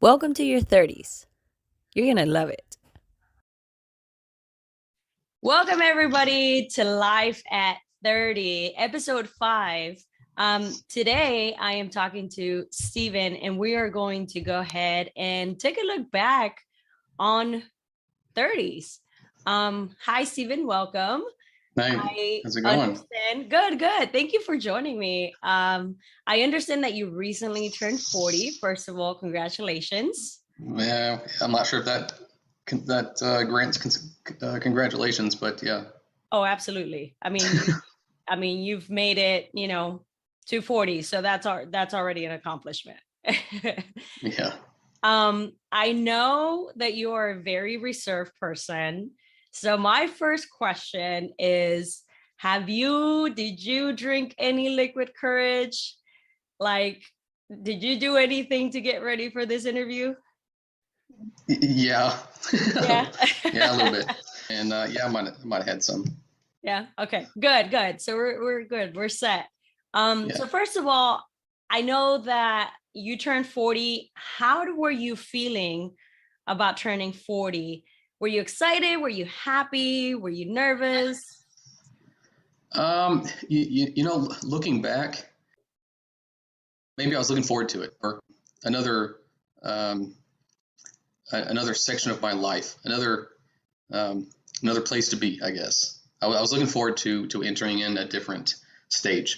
Welcome to your 30s. You're going to love it. Welcome, everybody, to Life at 30, episode 5. Today, I am talking to Steven, and we are going to go ahead and take a look back on 30s. Hi, Steven. Welcome. Hey, how's it going? Understand. Good. Thank you for joining me. I understand that you recently turned 40. First of all, congratulations. Yeah, I'm not sure if that grants congratulations, but yeah. Oh, absolutely. You've made it, to 40, so that's already an accomplishment. Yeah. I know that you are a very reserved person. So my first question is, did you drink any liquid courage? Like, did you do anything to get ready for this interview? Yeah. Yeah. Yeah, a little bit. And yeah, I might have had some. Yeah. Okay. Good. So we're good. We're set. So first of all, I know that you turned 40. Were you feeling about turning 40? Were you excited? Were you happy? Were you nervous? Looking back, maybe I was looking forward to it, or another um, another section of my life, another place to be, I guess. I was looking forward to entering in a different stage,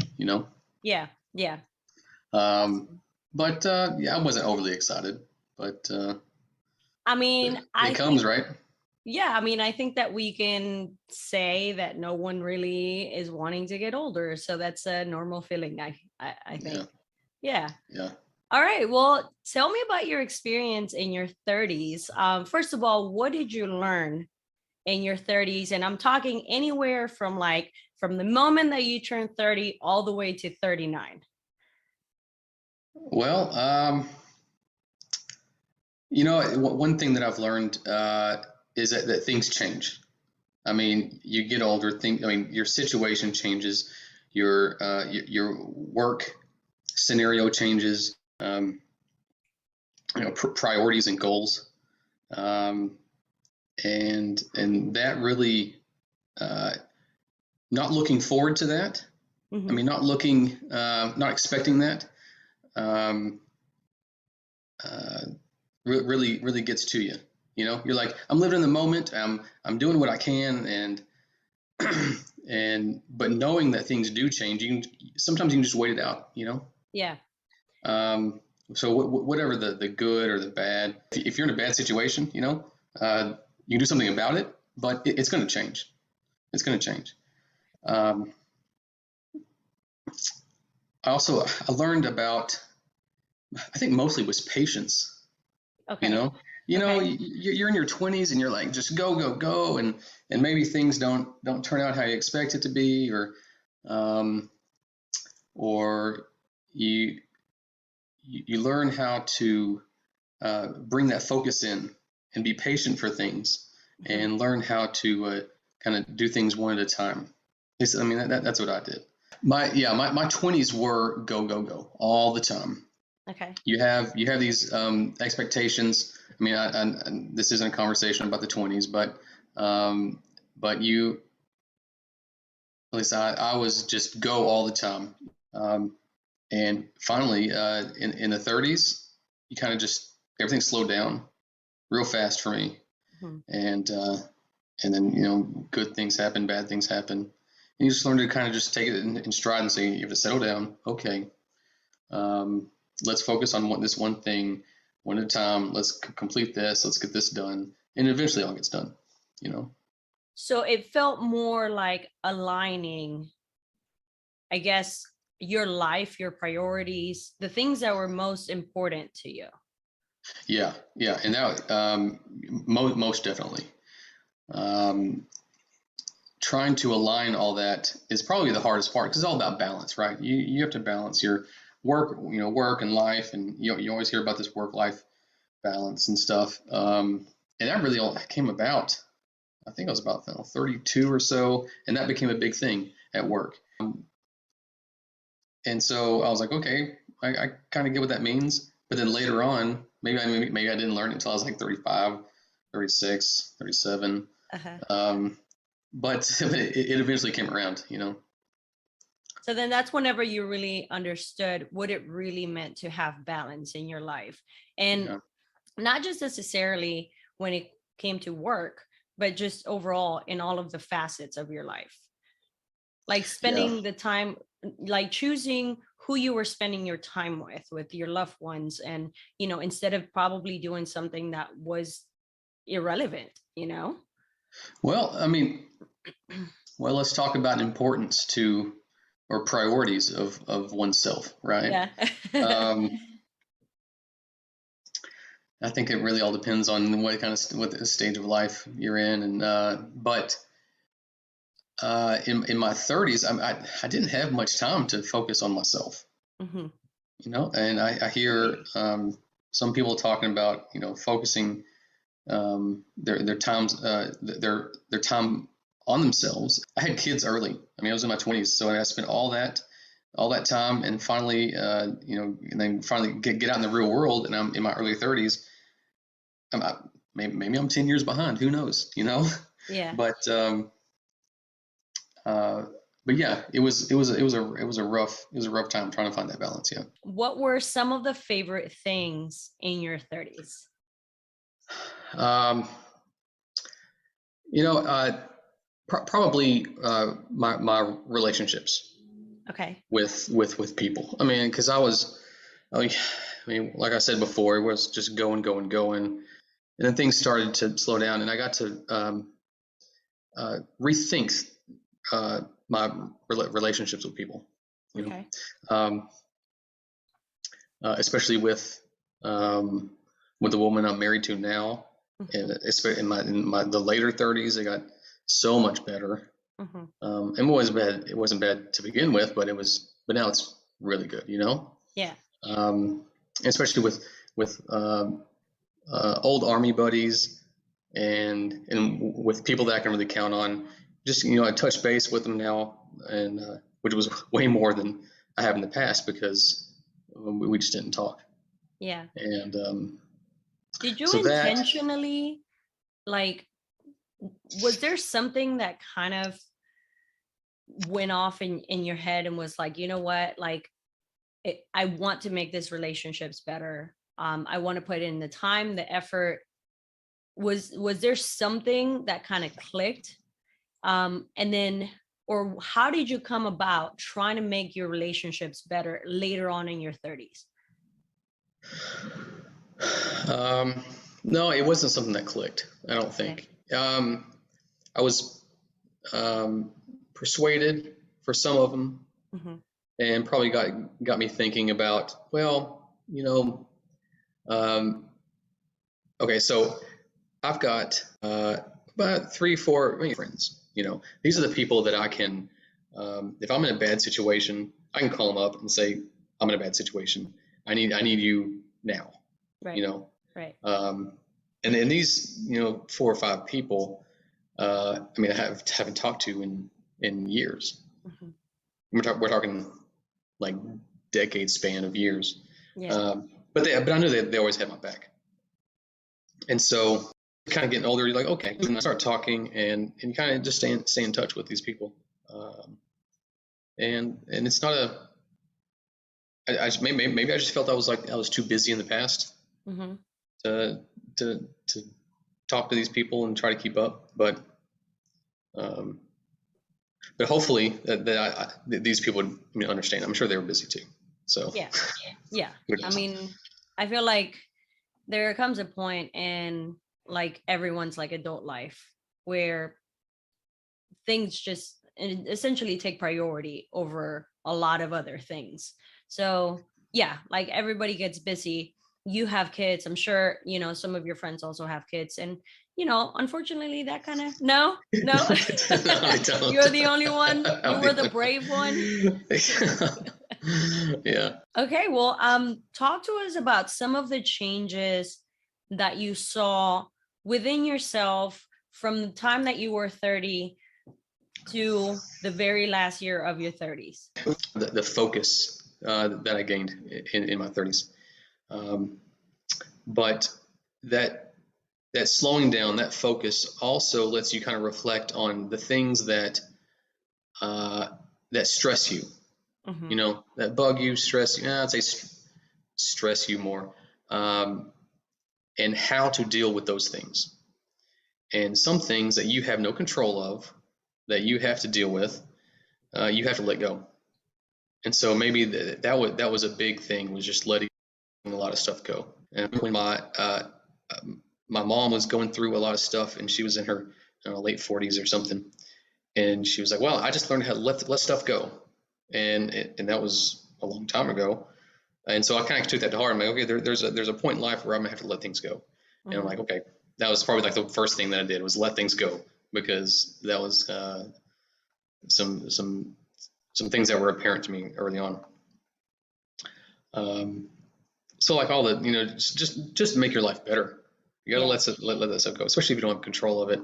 Yeah. Um, but yeah, I wasn't overly excited, but I mean, I it comes, think, right? yeah, I think that we can say that no one really is wanting to get older. So that's a normal feeling, I Yeah, think. Yeah. yeah. All right. Well, tell me about your experience in your 30s. First of all, what did you learn in your 30s? And I'm talking anywhere from the moment that you turned 30 all the way to 39. Well, one thing that I've learned is that things change. I mean, you get older, your situation changes, your work scenario changes, priorities and goals, um, and that really uh, not looking forward to that. I Mm-hmm. mean, not expecting that. Um, uh, really gets to you. You're like, I'm living in the moment. I'm doing what I can, and but knowing that things do change, sometimes you can just wait it out. Yeah. Um, so whatever the good or the bad, if you're in a bad situation, you can do something about it, but it's going to change. It's going to change. Um, I learned about, I think mostly was patience. You Okay. know, you're in your 20s and you're like, just go, and maybe things don't turn out how you expect it to be, um, or you you learn how to bring that focus in and be patient for things, Mm-hmm. and learn how to kind of do things one at a time. I mean, that's what I did. My 20s were go all the time. Okay. You have these expectations. I mean, this isn't a conversation about the 20s, um, but at least I was just go all the time. And finally, in the 30s, you kind of just everything slowed down real fast for me, Mm-hmm. and then good things happen, bad things happen, and you just learn to kind of just take it in stride and say you have to settle down. Okay, um, let's focus on this one thing, one at a time. Let's complete this. Let's get this done, and eventually all gets done. You know. So it felt more like aligning, I guess, your life, your priorities, the things that were most important to you. Yeah, and that most definitely. Um, Trying to align all that is probably the hardest part, because it's all about balance, right? You have to balance your work and life, and you always hear about this work life balance and stuff. And that really all came about. I think I was about 32 or so, and that became a big thing at work. And so I was like, okay, I kind of get what that means, But then later on, maybe I didn't learn it until I was like 35, 36, 37. Uh-huh. But it eventually came around, you know. So then that's whenever you really understood what it really meant to have balance in your life. And Yeah. not just necessarily when it came to work, but just overall in all of the facets of your life. Like Yeah. spending the time, like choosing who you were spending your time with your loved ones. And, instead of probably doing something that was irrelevant. Well, I mean, well, let's talk about importance to or priorities of oneself, right? Yeah. Um, I think it really all depends on what stage of life you're in, and but in my 30s, I didn't have much time to focus on myself, Hmm. you know. And I hear some people talking about, you know, focusing their times their time on themselves. I had kids early. I mean, I was in my 20s, so I spent all that time, and finally, you know, and then finally get out in the real world, and I'm in my early 30s. Maybe I'm 10 years behind. Who knows? You know, Yeah. but uh, but yeah, it was a rough time trying to find that balance. Yeah. What were some of the favorite things in your 30s? Um, you know, probably my relationships Okay. with people. I mean, because like I said before, it was just going, going, going, and then things started to slow down, and I got to rethink my relationships with people. You Okay. know, especially with the woman I'm married to now, Hmm. and especially in my the later 30s, it got so much better. Hmm. And it wasn't bad. It wasn't bad to begin with, but now it's really good. You know, Yeah. especially with old army buddies and with people that I can really count on. Just, you know, I touch base with them now, and which was way more than I have in the past because we just didn't talk. Yeah. And Did you so that intentionally, like, was there something that kind of went off in your head and was like, you know what, like, I want to make this relationships better. I want to put in the time, the effort. Was there something that kind of clicked? And then, or how did you come about trying to make your relationships better later on in your 30s? um, no, it wasn't something that clicked. I don't Okay. think. I was persuaded for some of them, Hmm. and probably got me thinking about, well, you know, um, okay, so I've got about 3, 4 friends. You know, these are the people that I can, if I'm in a bad situation, I can call them up and say, I'm in a bad situation. I need you now. You Right. know, Right. um, and these, you know, 4 or 5 people, I mean, haven't talked to in years. Hmm. We're talking like decade span of years. Yeah. But I knew they always had my back. And so kind of getting older, you're like, okay, and I start talking and kind of just stay in touch with these people. Um, and it's not maybe I just felt I was too busy in the past Hmm. to to talk to these people and try to keep up. Um, but hopefully that these people would, I mean, understand. I'm sure they were busy too. So Yeah. Yeah. who I knows? mean, I feel like there comes a point in like everyone's like adult life where things just essentially take priority over a lot of other things. So yeah, like everybody gets busy. You have kids. I'm sure, some of your friends also have kids. And, unfortunately that kind of no. No, I don't. You're the only one. You were the brave one. Yeah. Okay, well, talk to us about some of the changes that you saw within yourself from the time that you were 30 to the very last year of your 30s. The focus that I gained in my 30s. Um, but that slowing down, that focus also lets you kind of reflect on the things that that stress you, Mm-hmm. you know, that bug you, stress you. I'd say stress you more, and how to deal with those things. And some things that you have no control of, that you have to deal with, you have to let go. And so maybe that was a big thing, was just letting a lot of stuff go. And when my mom was going through a lot of stuff, and she was in her late 40s or something, and she was like, "Well, I just learned how to let stuff go," and that was a long time ago. And so I kind of took that to heart. I'm like, okay, there's a point in life where I'm gonna have to let things go. And I'm like, okay, that was probably like the first thing that I did, was let things go, because that was some things that were apparent to me early on. So like all the, just make your life better. You gotta let that stuff go, especially if you don't have control of it.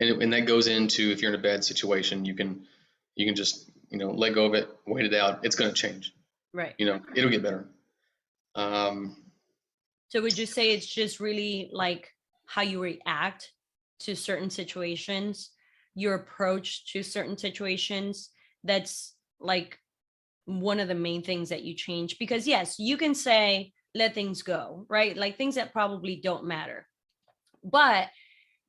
And that goes into, if you're in a bad situation, you can just, let go of it, wait it out. It's gonna change. Right. It'll get better. So would you say it's just really like how you react to certain situations, your approach to certain situations, that's like one of the main things that you change? Because yes, you can say let things go, right? Like things that probably don't matter. But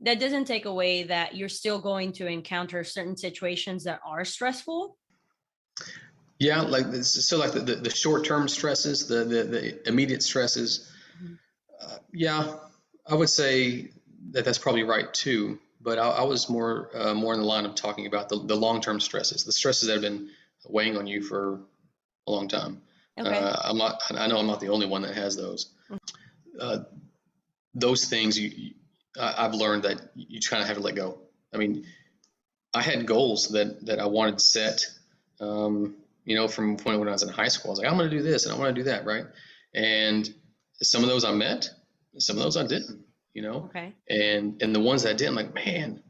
that doesn't take away that you're still going to encounter certain situations that are stressful. Yeah, like so, like the short-term stresses, the immediate stresses. Yeah, I would say that that's probably right too. But I was more in the line of talking about the long-term stresses, the stresses that have been weighing on you for a long time. Okay. I know I'm not the only one that has those. Those things I've learned that you kind of have to let go. I mean, I had goals that I wanted to set, from when I was in high school. I was like, I'm going to do this and I want to do that, right? And some of those I met, some of those I didn't, Okay. and the ones that I didn't, like, man,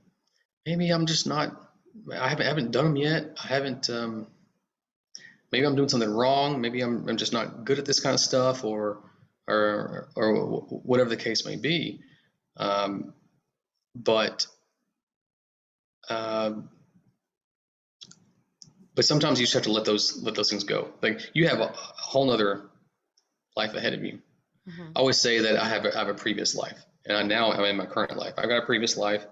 maybe I'm just not, I haven't done them yet. I haven't, maybe I'm doing something wrong. Maybe I'm just not good at this kind of stuff, or whatever the case may be. But sometimes you just have to let those things go. Like, you have a whole nother life ahead of you. I always say that I have a previous life, and I'm in my current life. I've got a previous life,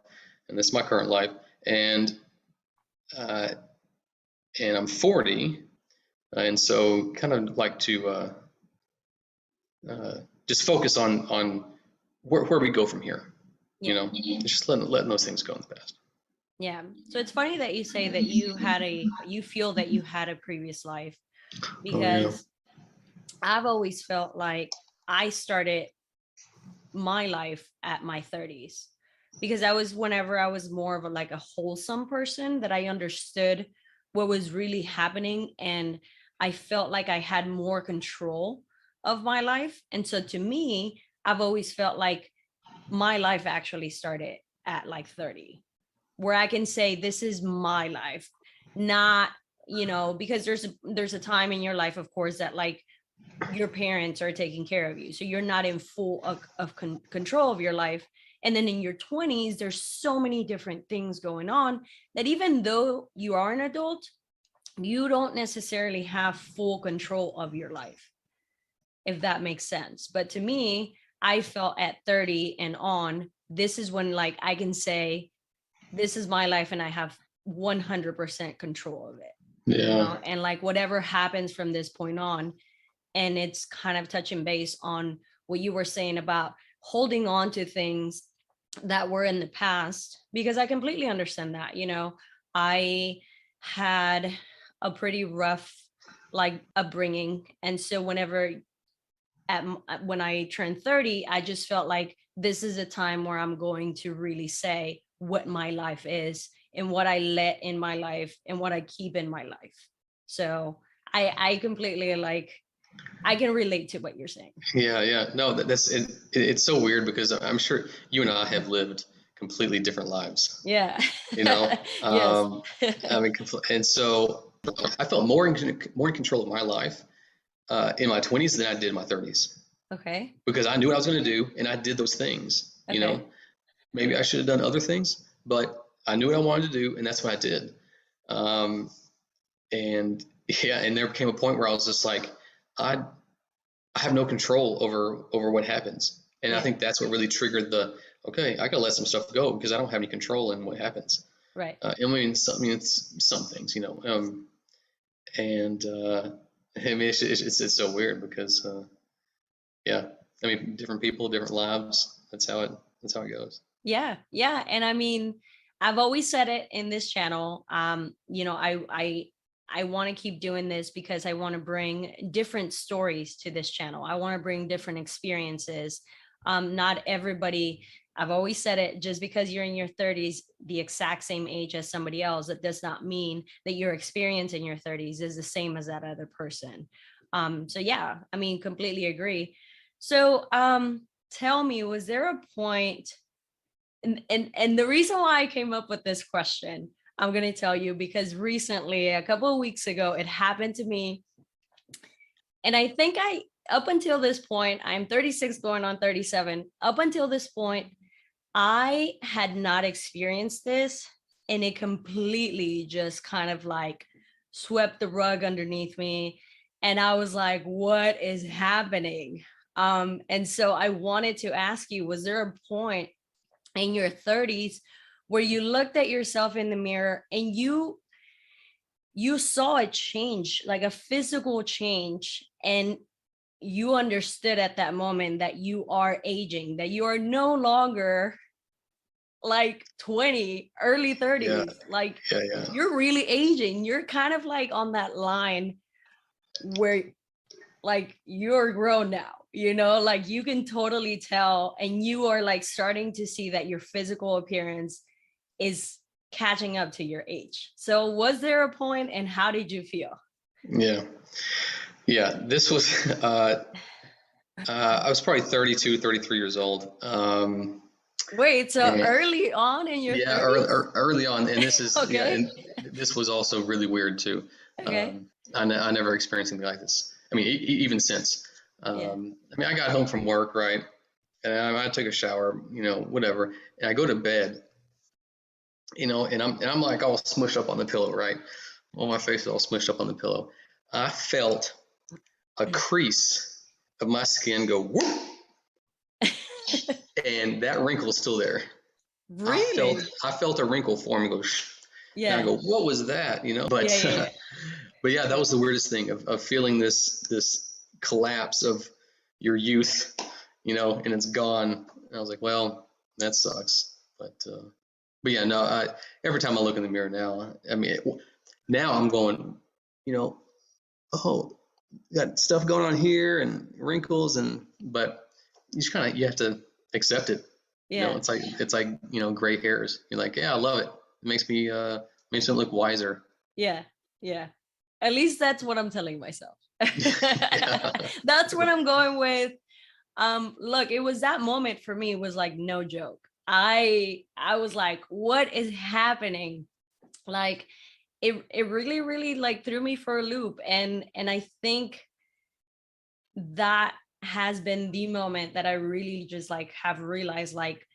and this is my current life, and I'm 40, and so kind of like to just focus on where we go from here. Yeah. Just letting those things go in the past. Yeah. So it's funny that you say that you feel that you had a previous life, because I've always felt like I started my life at my 30s, because whenever I was more of like a wholesome person, that I understood what was really happening, and I felt like I had more control of my life. And so to me, I've always felt like my life actually started at like 30, where I can say this is my life, not, because there's a time in your life, of course, that like your parents are taking care of you, so you're not in full control of your life. And then in your 20s, there's so many different things going on, that even though you are an adult, you don't necessarily have full control of your life, if that makes sense. But to me, I felt at 30 and on, this is when like I can say this is my life and I have 100% control of it. Yeah. And like whatever happens from this point on. And it's kind of touching base on what you were saying about holding on to things that were in the past, because I completely understand that. I had a pretty rough like upbringing. And so when I turned 30, I just felt like this is a time where I'm going to really say what my life is, and what I let in my life, and what I keep in my life. So I completely like, I can relate to what you're saying. Yeah. No, that's it. It's so weird, because I'm sure you and I have lived completely different lives. Yeah. Yes. I mean, and so I felt more in control of my life in my 20s than I did in my 30s. Okay. because I knew what I was going to do and I did those things. You know, Okay. maybe I should have done other things, but I knew what I wanted to do and that's what I did. Um, and yeah, and there came a point where I was just like, I I have no control over what happens. And I Yeah. think that's what really triggered the okay, I gotta let some stuff go because I don't have any control in what happens. Right. I mean, it's some things, you know. And I mean, it's so weird because yeah, I mean, different people, different lives. That's how it goes. Yeah, yeah. And I mean, I've always said it in this channel. You know, I want to keep doing this because I want to bring different stories to this channel. I want to bring different experiences. Not everybody, I've always said it, just because you're in your 30s, the exact same age as somebody else, that does not mean that your experience in your 30s is the same as that other person. So yeah, I mean, completely agree. So tell me, was there a point, and the reason why I came up with this question, I'm going to tell you, because recently, a couple of weeks ago, it happened to me. And I think up until this point, I'm 36 going on 37. Up until this point, I had not experienced this. And it completely just kind of like swept the rug underneath me. And I was like, what is happening? And so I wanted to ask you, was there a point in your 30s where you looked at yourself in the mirror and you saw a change, like a physical change, and you understood at that moment that you are aging, that you are no longer like 20, early Yeah, 30s, like yeah, yeah, you're really aging. You're kind of like on that line where like you're grown now, you know, like you can totally tell, and you are like starting to see that your physical appearance is catching up to your age. So was there a point, and how did you feel? yeah, yeah. This was I was probably 32, 33 years old. Wait, so And early on in your yeah, 30s? early on, and this is yeah, Okay. and this was also really weird too. Okay. I never experienced anything like this. I mean, even since. Yeah. I mean, I got home from work, right, and I took a shower, you know, whatever, and I go to bed, you know, and I'm like all smushed up on the pillow, right? Well, my face is all smushed up on the pillow. I felt a crease of my skin go whoop, and that wrinkle is still there. Really? I felt a wrinkle form and go, shh, and I Yeah. go, what was that? You know, Yeah, but yeah, but yeah, that was the weirdest thing of feeling this collapse of your youth, you know, and it's gone. And I was like, well, that sucks. But yeah, no. Every time I look in the mirror now, I mean, now I'm going, you know, oh, got stuff going on here and wrinkles and but you just kind of you have to accept it. You know, yeah. it's like you know gray hairs. You're like, yeah, I love it. It makes me look wiser. Yeah. Yeah. At least that's what I'm telling myself. Yeah, That's what I'm going with. Look, it was that moment for me, it was like no joke. I was like, what is happening? Like it really, really like threw me for a loop. And I think that has been the moment that I really just like have realized like,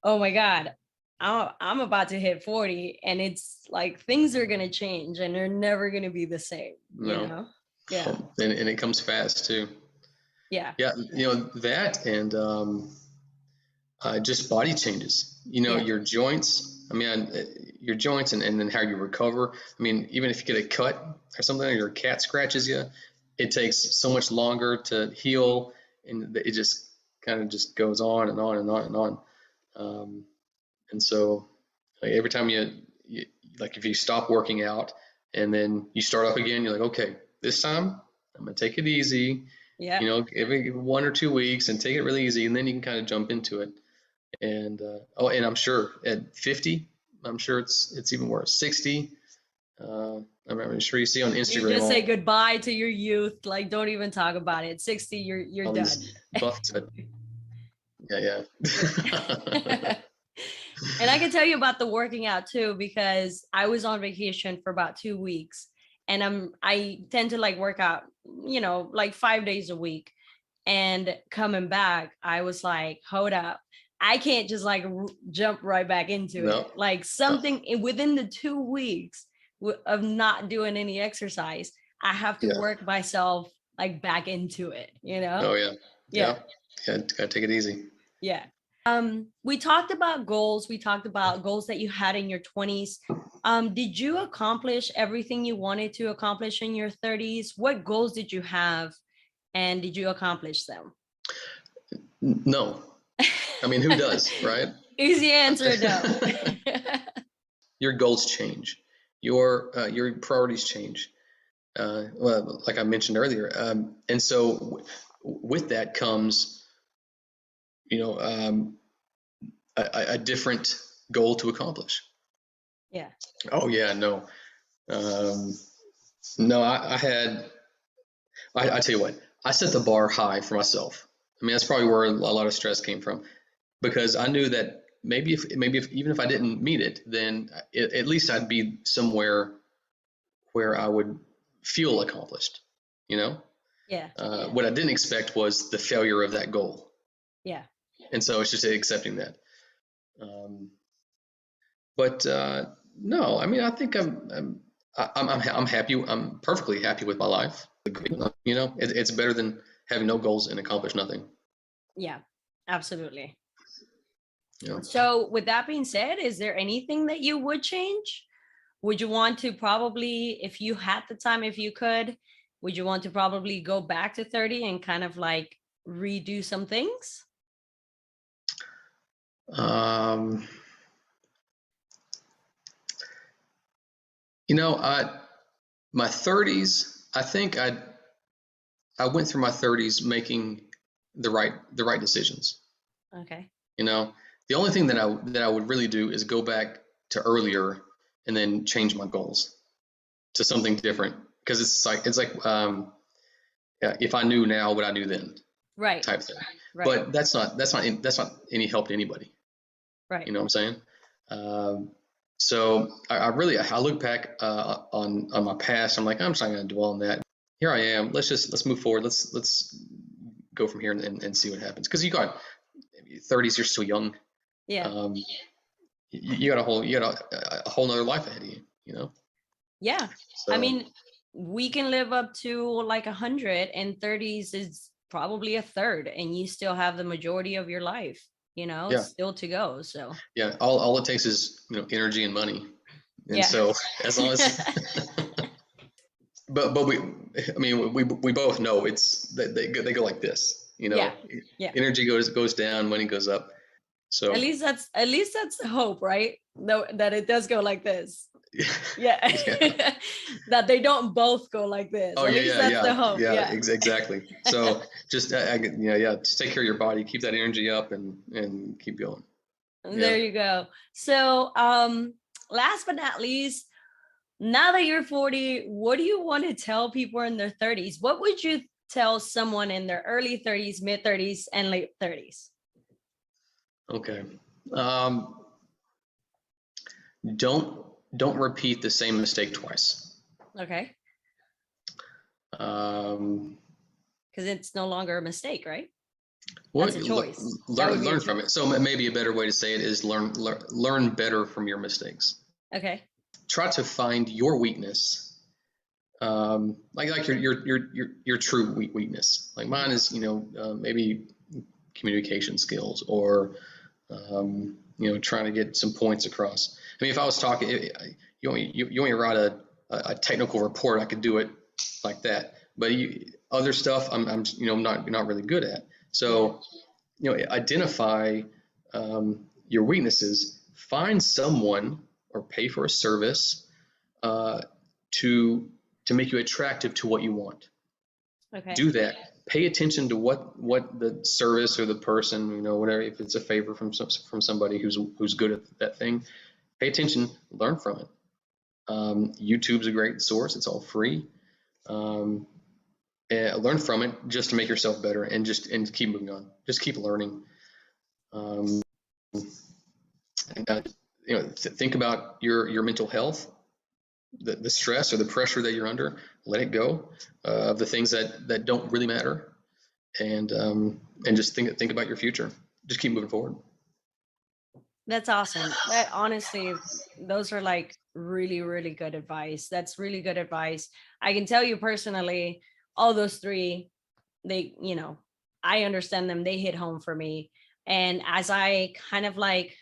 oh my God, I'm about to hit 40, and it's like things are gonna change and they're never gonna be the same, you no, know? Yeah. and it comes fast too. Yeah. Yeah, you know that and just body changes. You know, Yeah. your joints. I mean, your joints and then how you recover. I mean, even if you get a cut or something, or your cat scratches you, it takes so much longer to heal, and it just kind of just goes on and on and on and on. Um, and so, like, every time you like, if you stop working out and then you start up again, you're like, okay, this time I'm gonna take it easy. Yeah. You know, every 1 or 2 weeks and take it really easy, and then you can kind of jump into it. And and I'm sure at 50, I'm sure it's even worse. 60, I'm sure you see on You Instagram just say goodbye to your youth. Like, don't even talk about it. 60, you're all done. these buffs, but yeah, yeah, And I can tell you about the working out too, because I was on vacation for about 2 weeks, and I tend to like work out, you know, like 5 days a week. And coming back, I was like, hold up. I can't just like jump right back into No. it. Like something within the 2 weeks of not doing any exercise, I have to Yeah. work myself like back into it, you know? Oh yeah. Yeah. Yeah. Gotta take it easy. Yeah. We talked about goals. We talked about goals that you had in your 20s. Did you accomplish everything you wanted to accomplish in your 30s? What goals did you have and did you accomplish them? No. I mean, who does, right? Easy answer, no. Your goals change. Your priorities change. Well, like I mentioned earlier. And so with that comes, you know, a different goal to accomplish. Yeah. Oh yeah, no. Um, no, I tell you what, I set the bar high for myself. I mean, that's probably where a lot of stress came from, because I knew that maybe if even if I didn't meet it, then at least I'd be somewhere where I would feel accomplished, you know? Yeah. What I didn't expect was the failure of that goal. Yeah. And so it's just accepting that. Um, but no, I mean, I think I'm happy. I'm perfectly happy with my life. You know, it's better than having no goals and accomplish nothing. Yeah. Absolutely. You know? So, with that being said, is there anything that you would change? Would you want to probably, if you had the time, if you could, would you want to probably go back to 30 and kind of like redo some things? Um, you know, my 30s, I think I went through my 30s making the right decisions. Okay. You know, the only thing that I would really do is go back to earlier and then change my goals to something different, because yeah, if I knew now what I knew then, Right. type thing. Right. But that's not any help to anybody. Right. You know what I'm saying? So I look back on my past. I'm like, I'm just not going to dwell on that. Here I am. Let's move forward. Let's go from here and see what happens. Because you got 30s, you're still young. Yeah. You got a whole nother life ahead of you. You know. Yeah. So I mean, we can live up to like 100, and 30s is probably a third, and you still have the majority of your life, yeah, still to go. So yeah. All it takes is energy and money. And yeah. so as long as but I mean we both know it's that they go like this, Yeah. Yeah. energy goes down, money goes up. At So least that's the hope, right? No, that it does go like this. Yeah. yeah. That they don't both go like this. Oh At least that's the hope. yeah, Yeah. exactly. So just just take care of your body, keep that energy up, and keep going. Yeah. There you go. So last but not least, now that you're 40, what do you want to tell people in their 30s? What would you tell someone in their early 30s, mid 30s, and late 30s? Okay. Um, don't repeat the same mistake twice. Okay. Um, Because it's no longer a mistake, right? Well, That's a choice. learn from it. So maybe a better way to say it is learn better from your mistakes. Okay. Try to find your weakness, like your true weakness. Like mine is maybe communication skills, or trying to get some points across. I mean, if I was talking, you want me to write a technical report, I could do it like that. But other stuff, I'm not really good at. So identify your weaknesses. Find someone or pay for a service to make you attractive to what you want. Okay. Do that. Pay attention to what the service or the person, whatever. If it's a favor from somebody who's good at that thing, pay attention. Learn from it. YouTube's a great source. It's all free. Learn from it just to make yourself better, and keep moving on. Just keep learning. Think about your mental health, the stress or the pressure that you're under. Let it go of the things that don't really matter, and just think about your future. Just keep moving forward. That's awesome. That honestly, those are like really, really good advice. That's really good advice. I can tell you personally, all those three, they, I understand them. They hit home for me. And as I kind of like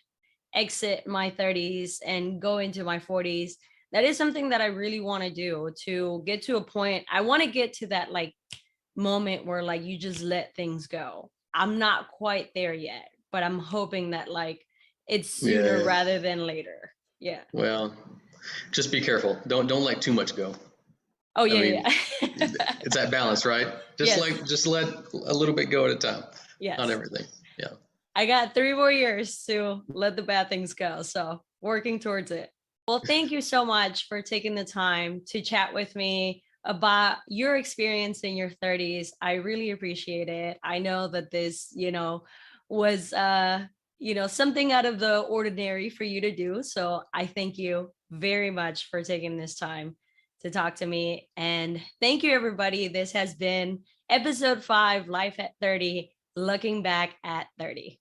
exit my 30s and go into my 40s, that is something that I really want to do, to get to a point. I want to get to that like moment where like you just let things go. I'm not quite there yet, but I'm hoping that like it's sooner Yeah. rather than later. Yeah. Well, just be careful. Don't let too much go. Oh I yeah, mean, yeah. it's that balance, right? Yes. Just let a little bit go at a time. Not Yes. everything. Yeah. I got 3 more years to let the bad things go. So working towards it. Well, thank you so much for taking the time to chat with me about your experience in your 30s. I really appreciate it. I know that this, was something out of the ordinary for you to do. So I thank you very much for taking this time to talk to me. And thank you, everybody. This has been episode 5, Life at 30, looking back at 30.